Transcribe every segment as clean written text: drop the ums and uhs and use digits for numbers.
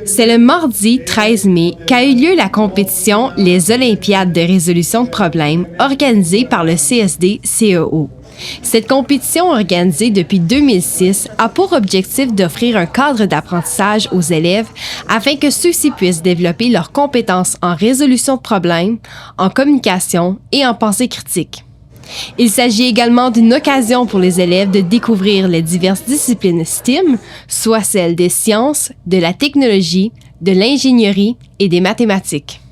C'est le mardi 13 mai qu'a eu lieu la compétition Les Olympiades de résolution de problèmes organisée par le CSD-CEO. Cette compétition organisée depuis 2006 a pour objectif d'offrir un cadre d'apprentissage aux élèves afin que ceux-ci puissent développer leurs compétences en résolution de problèmes, en communication et en pensée critique. Il s'agit également d'une occasion pour les élèves de découvrir les diverses disciplines STEAM, soit celles des sciences, de la technologie, de l'ingénierie et des mathématiques.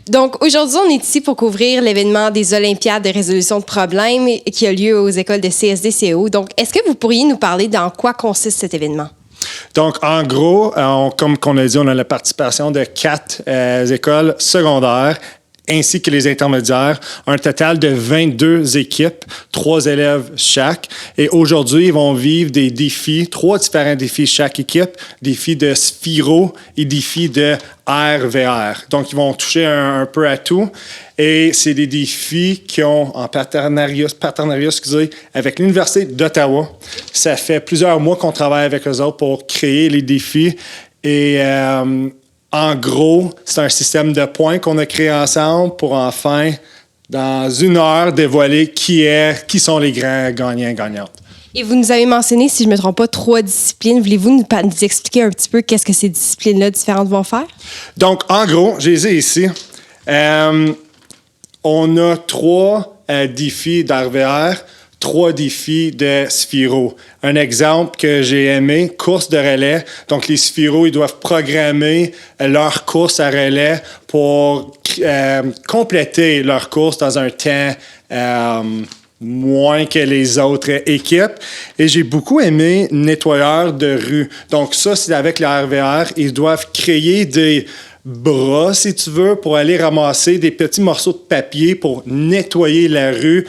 Donc, aujourd'hui, on est ici pour couvrir l'événement des Olympiades de résolution de problèmes qui a lieu aux écoles de CSD-CO. Donc, est-ce que vous pourriez nous parler dans quoi consiste cet événement? Donc, en gros, comme on a dit, on a la participation de 4 écoles secondaires ainsi que les intermédiaires, un total de 22 équipes, 3 élèves chaque. Et aujourd'hui, ils vont vivre des défis, 3 différents défis chaque équipe, défis de Sphero et défis de RVR. Donc, ils vont toucher un peu à tout. Et c'est des défis qui ont en partenariat avec l'Université d'Ottawa. Ça fait plusieurs mois qu'on travaille avec eux autres pour créer les défis. Et en gros, c'est un système de points qu'on a créé ensemble pour enfin, dans 1 heure, dévoiler qui sont les grands gagnants et gagnantes. Et vous nous avez mentionné, si je ne me trompe pas, 3 disciplines. Voulez-vous nous expliquer un petit peu qu'est-ce que ces disciplines-là différentes vont faire? Donc, en gros, je les ai ici. On a 3 défis d'RVR, 3 défis de Sphero. Un exemple que j'ai aimé, course de relais. Donc, les Sphero, ils doivent programmer leur course à relais pour compléter leur course dans un temps moins que les autres équipes. Et j'ai beaucoup aimé nettoyeur de rue. Donc, ça, c'est avec le RVR. Ils doivent créer des bras, si tu veux, pour aller ramasser des petits morceaux de papier pour nettoyer la rue,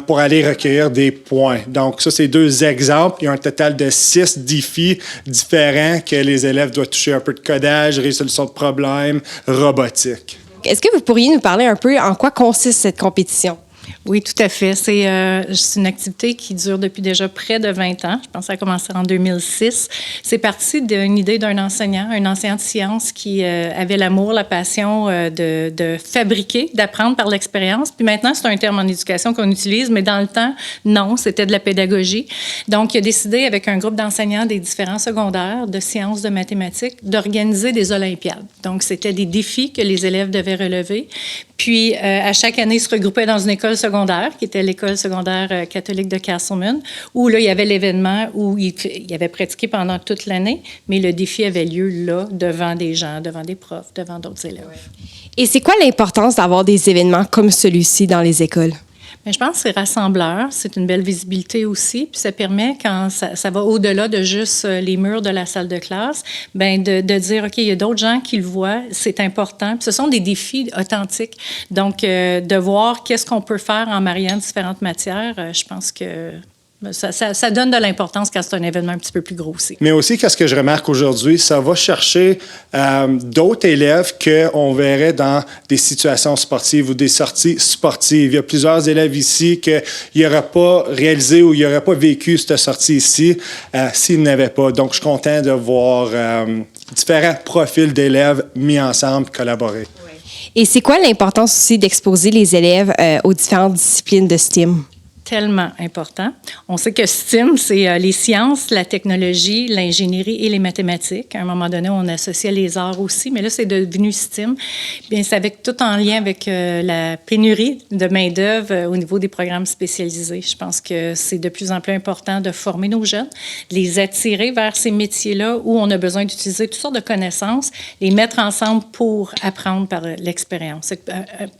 pour aller recueillir des points. Donc, ça, c'est 2 exemples. Il y a un total de 6 défis différents que les élèves doivent toucher. Un peu de codage, résolution de problèmes, robotique. Est-ce que vous pourriez nous parler un peu en quoi consiste cette compétition? Oui, tout à fait. C'est une activité qui dure depuis déjà près de 20 ans. Je pense que ça a commencé en 2006. C'est parti d'une idée d'un enseignant, un enseignant de sciences qui avait l'amour, la passion de fabriquer, d'apprendre par l'expérience. Puis maintenant, c'est un terme en éducation qu'on utilise, mais dans le temps, non, c'était de la pédagogie. Donc, il a décidé, avec un groupe d'enseignants des différents secondaires de sciences, de mathématiques, d'organiser des Olympiades. Donc, c'était des défis que les élèves devaient relever. Puis, à chaque année, ils se regroupaient dans une école secondaire, qui était l'école secondaire catholique de Castleman, où là, il y avait l'événement où il avait pratiqué pendant toute l'année, mais le défi avait lieu là, devant des gens, devant des profs, devant d'autres élèves. Et c'est quoi l'importance d'avoir des événements comme celui-ci dans les écoles? Bien, je pense que c'est rassembleur, c'est une belle visibilité aussi, puis ça permet, quand ça va au-delà de juste les murs de la salle de classe, bien de dire, OK, il y a d'autres gens qui le voient, c'est important. Puis ce sont des défis authentiques. Donc, de voir qu'est-ce qu'on peut faire en mariant différentes matières, je pense que ça donne de l'importance quand c'est un événement un petit peu plus gros aussi. Mais aussi, qu'est-ce que je remarque aujourd'hui, ça va chercher d'autres élèves qu'on verrait dans des situations sportives ou des sorties sportives. Il y a plusieurs élèves ici qui n'auraient pas réalisé ou ils n'auraient pas vécu cette sortie ici s'ils n'avaient pas. Donc, je suis content de voir différents profils d'élèves mis ensemble, collaborer. Et c'est quoi l'importance aussi d'exposer les élèves aux différentes disciplines de STEAM? Tellement important. On sait que STEAM, c'est les sciences, la technologie, l'ingénierie et les mathématiques. À un moment donné, on associait les arts aussi, mais là, c'est devenu STEAM. Bien, c'est tout en lien avec la pénurie de main-d'œuvre au niveau des programmes spécialisés. Je pense que c'est de plus en plus important de former nos jeunes, de les attirer vers ces métiers-là où on a besoin d'utiliser toutes sortes de connaissances, les mettre ensemble pour apprendre par l'expérience. C'est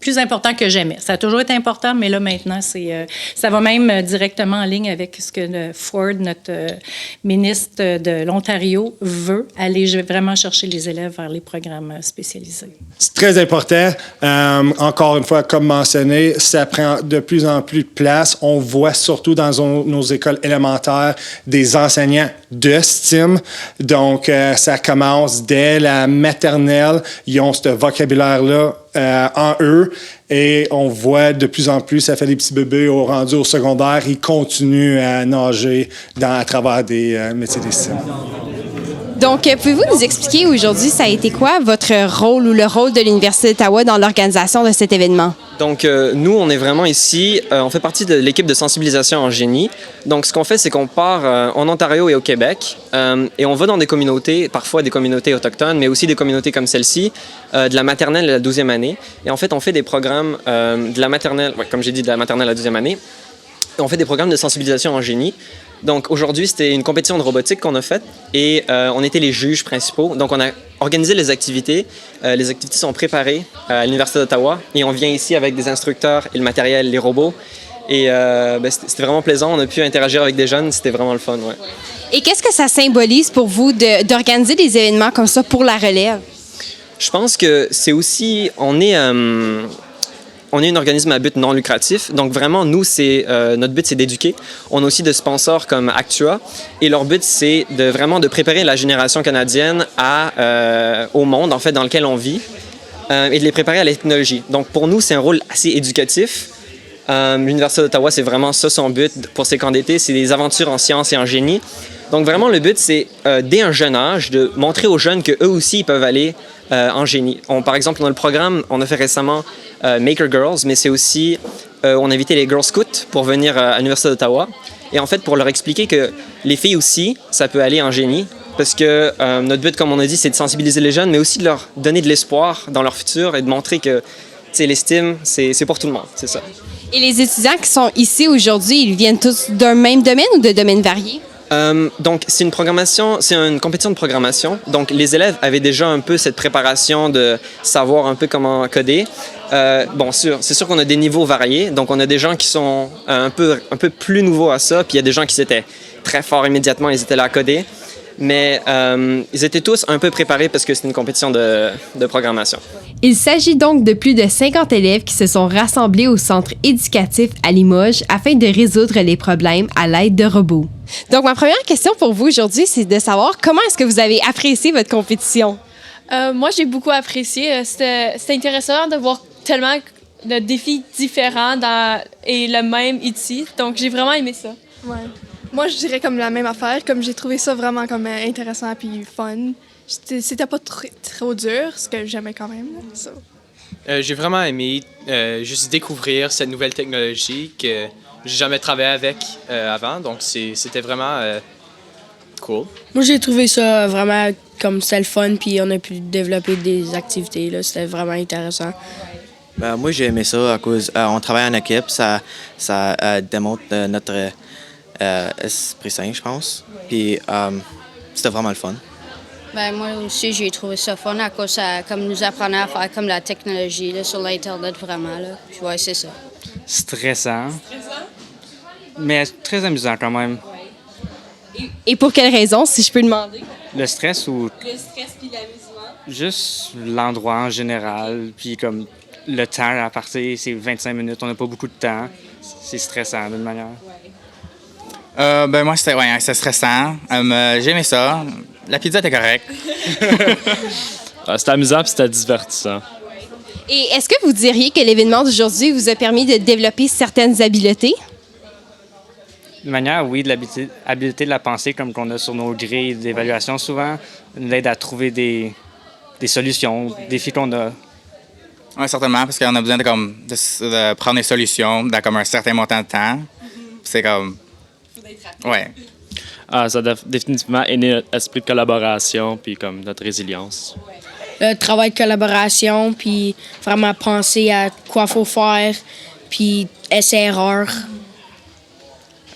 plus important que jamais. Ça a toujours été important, mais là, maintenant, ça va même directement en ligne avec ce que Ford, notre ministre de l'Ontario, veut, aller vraiment chercher les élèves vers les programmes spécialisés. C'est très important. Encore une fois, comme mentionné, ça prend de plus en plus de place. On voit surtout dans nos écoles élémentaires des enseignants de STEAM. Donc, ça commence dès la maternelle. Ils ont ce vocabulaire-là en eux. Et on voit de plus en plus, ça fait des petits bébés rendus au secondaire, ils continuent à nager à travers des métiers des STEAM. Donc, pouvez-vous nous expliquer aujourd'hui, ça a été quoi votre rôle ou le rôle de l'Université d'Ottawa dans l'organisation de cet événement? Donc, nous, on est vraiment ici, on fait partie de l'équipe de sensibilisation en génie. Donc, ce qu'on fait, c'est qu'on part en Ontario et au Québec et on va dans des communautés, parfois des communautés autochtones, mais aussi des communautés comme celle-ci, de la maternelle à la 12e année. Et en fait, on fait des programmes de la maternelle, comme j'ai dit, de la maternelle à la 12e année. On fait des programmes de sensibilisation en génie. Donc, aujourd'hui, c'était une compétition de robotique qu'on a faite et on était les juges principaux. Donc, on a organisé les activités. Les activités sont préparées à l'Université d'Ottawa et on vient ici avec des instructeurs et le matériel, les robots. Et c'était vraiment plaisant. On a pu interagir avec des jeunes. C'était vraiment le fun, ouais. Et qu'est-ce que ça symbolise pour vous d'organiser des événements comme ça pour la relève? Je pense que c'est aussi... On est un organisme à but non lucratif. Donc, vraiment, nous, notre but, c'est d'éduquer. On a aussi des sponsors comme Actua. Et leur but, c'est de préparer la génération canadienne au monde, en fait, dans lequel on vit, et de les préparer à la technologie. Donc, pour nous, c'est un rôle assez éducatif. L'Université d'Ottawa, c'est vraiment ça son but pour ses candidatés, c'est des aventures en sciences et en génie. Donc, vraiment, le but, c'est, dès un jeune âge, de montrer aux jeunes qu'eux aussi, ils peuvent aller en génie. Par exemple, dans le programme, on a fait récemment Maker Girls, mais c'est aussi, on a invité les Girl Scouts pour venir à l'Université d'Ottawa. Et en fait, pour leur expliquer que les filles aussi, ça peut aller en génie. Parce que notre but, comme on a dit, c'est de sensibiliser les jeunes, mais aussi de leur donner de l'espoir dans leur futur et de montrer que l'estime, c'est pour tout le monde, c'est ça. Et les étudiants qui sont ici aujourd'hui, ils viennent tous d'un même domaine ou de domaines variés? Donc, c'est une compétition de programmation. Donc, les élèves avaient déjà un peu cette préparation de savoir un peu comment coder. C'est sûr qu'on a des niveaux variés. Donc, on a des gens qui sont un peu plus nouveaux à ça, puis il y a des gens qui étaient très forts immédiatement, ils étaient là à coder. Mais ils étaient tous un peu préparés parce que c'est une compétition de programmation. Il s'agit donc de plus de 50 élèves qui se sont rassemblés au centre éducatif à Limoges afin de résoudre les problèmes à l'aide de robots. Donc, ma première question pour vous aujourd'hui, c'est de savoir comment est-ce que vous avez apprécié votre compétition? Moi, j'ai beaucoup apprécié. C'était intéressant de voir tellement de défis différents et le même ici. Donc, j'ai vraiment aimé ça. Ouais. Moi, je dirais comme la même affaire. Comme j'ai trouvé ça vraiment comme intéressant puis fun. C'était pas trop dur, ce que j'aimais quand même. So. J'ai vraiment aimé juste découvrir cette nouvelle technologie que j'ai jamais travaillé avec avant. Donc, c'était vraiment cool. Moi, j'ai trouvé ça vraiment comme c'était le fun, puis on a pu développer des activités. Là. C'était vraiment intéressant. Moi, j'ai aimé ça à cause on travaille en équipe. Ça démontre notre esprit sain, je pense. Puis c'était vraiment le fun. Moi aussi, j'ai trouvé ça fun à cause ça comme nous apprenait à faire comme la technologie là, sur l'Internet, vraiment. Là. Puis, ouais, c'est ça. Stressant. Mais très amusant quand même. Et pour quelle raison, si je peux demander? Le stress ou... Le stress puis l'amusement? Juste l'endroit en général, puis comme le temps à partir, c'est 25 minutes, on n'a pas beaucoup de temps. C'est stressant d'une manière. Moi, c'était stressant. J'ai aimé ça. La pizza était correcte. C'était amusant et c'était divertissant. Et est-ce que vous diriez que l'événement d'aujourd'hui vous a permis de développer certaines habiletés? De manière, oui, de l'habileté de la pensée, comme qu'on a sur nos grilles d'évaluation souvent, l'aide à trouver des solutions, des défis qu'on a. Oui, certainement, parce qu'on a besoin de prendre des solutions dans comme un certain montant de temps. C'est comme... Ouais. Ça a définitivement aidé notre esprit de collaboration puis comme notre résilience. Le travail de collaboration, puis vraiment penser à quoi faut faire, puis essai-erreur.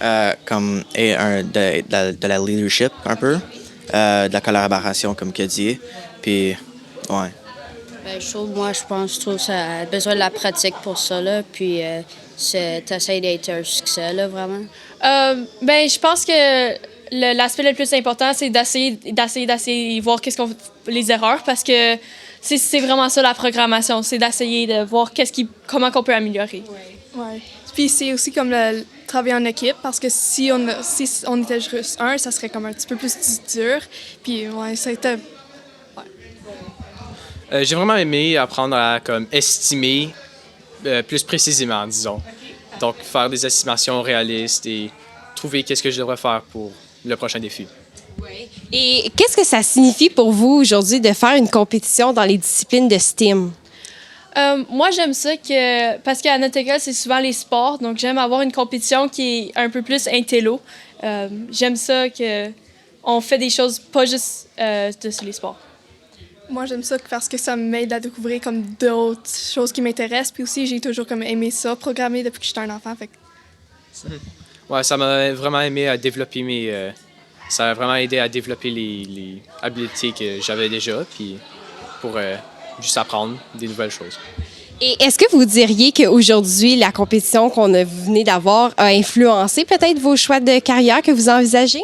De la leadership un peu, de la collaboration comme que dit, puis ouais. Je trouve que ça a besoin de la pratique pour ça, là, puis t'essayes d'être un succès, là, vraiment. Je pense que l'aspect le plus important, c'est d'essayer de voir les erreurs, parce que c'est vraiment ça la programmation, c'est d'essayer de voir comment qu'on peut améliorer. Ouais. Puis c'est aussi comme le travailler en équipe, parce que si on était juste un, ça serait comme un petit peu plus dur. Puis ouais, ça a été... J'ai vraiment aimé apprendre à estimer plus précisément, disons. Donc, faire des estimations réalistes et trouver qu'est-ce que je devrais faire pour le prochain défi. Oui. Et qu'est-ce que ça signifie pour vous aujourd'hui de faire une compétition dans les disciplines de STEAM? Moi, j'aime ça parce qu'à notre école, c'est souvent les sports. Donc, j'aime avoir une compétition qui est un peu plus intello. J'aime ça qu'on fait des choses pas juste sur les sports. Moi, j'aime ça parce que ça m'aide à découvrir comme d'autres choses qui m'intéressent. Puis aussi, j'ai toujours comme aimé ça, programmer depuis que j'étais un enfant. Fait que... Ouais, ça m'a vraiment aimé à développer ça a vraiment aidé à développer les habiletés que j'avais déjà, puis pour juste apprendre des nouvelles choses. Et est-ce que vous diriez qu'aujourd'hui, la compétition vous venez d'avoir a influencé peut-être vos choix de carrière que vous envisagez?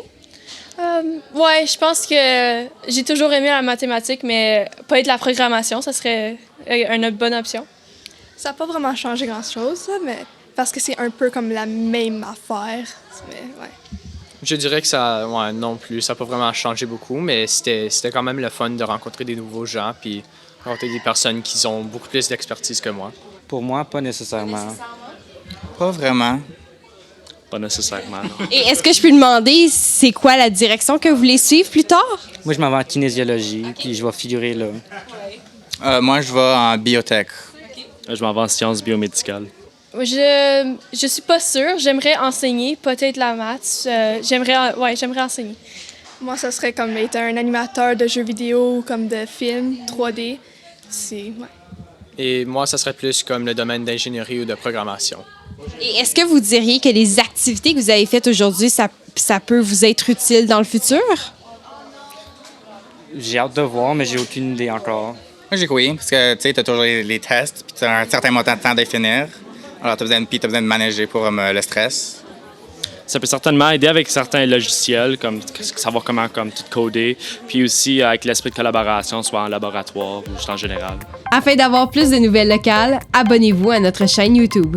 Ouais, je pense que j'ai toujours aimé la mathématique, mais pas être la programmation, ça serait une bonne option. Ça n'a pas vraiment changé grand-chose, ça, mais parce que c'est un peu comme la même affaire. Mais, ouais. Je dirais que ça, ouais, non plus, ça n'a pas vraiment changé beaucoup, mais c'était quand même le fun de rencontrer des nouveaux gens, puis rencontrer des personnes qui ont beaucoup plus d'expertise que moi. Pour moi, pas nécessairement. Pas vraiment. Pas nécessairement, non. Et est-ce que je peux demander c'est quoi la direction que vous voulez suivre plus tard? Moi, je m'en vais en kinésiologie, puis je vais figurer là. Moi, je vais en biotech. Je m'en vais en sciences biomédicales. Je suis pas sûre. J'aimerais enseigner, peut-être la maths. J'aimerais enseigner. Moi, ça serait comme être un animateur de jeux vidéo, comme de films 3D. Ouais. Et moi, ça serait plus comme le domaine d'ingénierie ou de programmation. Et est-ce que vous diriez que les activités que vous avez faites aujourd'hui, ça peut vous être utile dans le futur? J'ai hâte de voir, mais j'ai aucune idée encore. Moi, j'ai que oui, parce que tu sais, t'as toujours les tests, puis tu as un certain montant de temps à finir. Alors, tu as besoin de manager pour le stress. Ça peut certainement aider avec certains logiciels, comme savoir comment tout coder, puis aussi avec l'esprit de collaboration, soit en laboratoire ou juste en général. Afin d'avoir plus de nouvelles locales, abonnez-vous à notre chaîne YouTube.